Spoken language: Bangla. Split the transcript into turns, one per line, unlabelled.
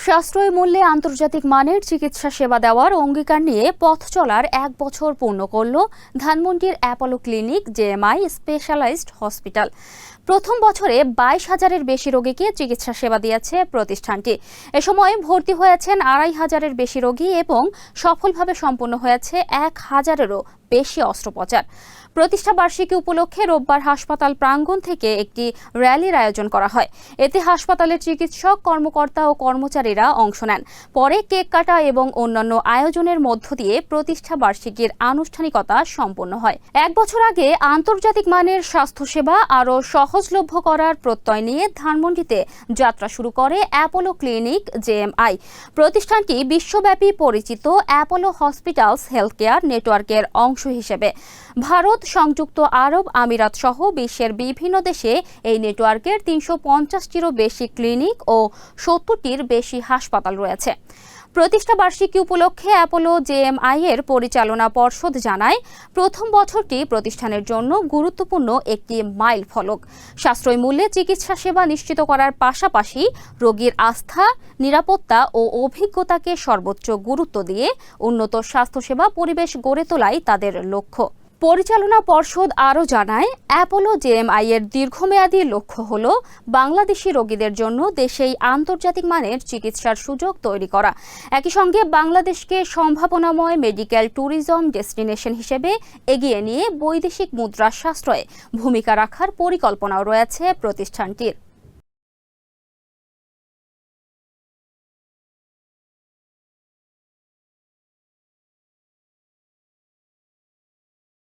সাশ্রয়ী মূল্যে আন্তর্জাতিক মানের চিকিৎসা সেবা দেওয়ার অঙ্গীকার নিয়ে পথ চলার 1 বছর পূর্ণ করল ধানমন্ডির Apollo clinic JMI specialised hospital. প্রথম বছরে 22,000-এর বেশি রোগীকে চিকিৎসা সেবা দিয়েছে প্রতিষ্ঠানটি। এ সময় ভর্তি হয়েছেন 2,500-এর বেশি রোগী এবং সফলভাবে সম্পন্ন হয়েছে 1,000-এরও বেশি অস্ত্রোপচার। প্রতিষ্ঠা বার্ষিকী উপলক্ষে রোববার হাসপাতাল প্রাঙ্গণ থেকে একটি র্যালির আয়োজন করা হয়। এতে হাসপাতালের চিকিৎসক, কর্মকর্তা ও কর্মচারীরা অংশ নেন। পরে কেক কাটা এবং অন্যান্য আয়োজনের মধ্য দিয়ে প্রতিষ্ঠা বার্ষিকীর আনুষ্ঠানিকতা সম্পন্ন হয়। 1 বছর আগে আন্তর্জাতিক মানের স্বাস্থ্যসেবা আরও সহজলভ্য করার প্রত্যয় নিয়ে ধানমন্ডিতে যাত্রা শুরু করে অ্যাপোলো ক্লিনিক জেএমআই। প্রতিষ্ঠানটি বিশ্বব্যাপী পরিচিত অ্যাপোলো হসপিটালস হেলথকেয়ার নেটওয়ার্কের অংশ হিসেবে ভারত, সংযুক্ত আরব আমিরাত সহ বিশ্বের বিভিন্ন দেশে এই নেটওয়ার্কের 350-টিরও বেশি ক্লিনিক ও 70-টির বেশি হাসপাতাল রয়েছে। প্রতিষ্ঠা বার্ষিকী উপলক্ষে অ্যাপোলো জেএমআই এর পরিচালনা পর্ষদ জানায়, প্রথম বছরটি প্রতিষ্ঠানের জন্য গুরুত্বপূর্ণ একটি মাইল ফলক। সাশ্রয়ী মূল্যে চিকিৎসা সেবা নিশ্চিত করার পাশাপাশি রোগীর আস্থা, নিরাপত্তা ও অভিজ্ঞতাকে সর্বোচ্চ গুরুত্ব দিয়ে উন্নত স্বাস্থ্যসেবা পরিবেশ গড়ে তোলাই তাদের লক্ষ্য। পরিচালনা পর্ষদ আরও জানায়, অ্যাপোলো জেএমআই এর দীর্ঘমেয়াদী লক্ষ্য হল বাংলাদেশি রোগীদের জন্য দেশেই আন্তর্জাতিক মানের চিকিৎসার সুযোগ তৈরি করা। একই সঙ্গে বাংলাদেশকে সম্ভাবনাময় মেডিকেল ট্যুরিজম ডেস্টিনেশন হিসেবে এগিয়ে নিয়ে বৈদেশিক মুদ্রা সাশ্রয়ে ভূমিকা রাখার পরিকল্পনাও রয়েছে প্রতিষ্ঠানটির।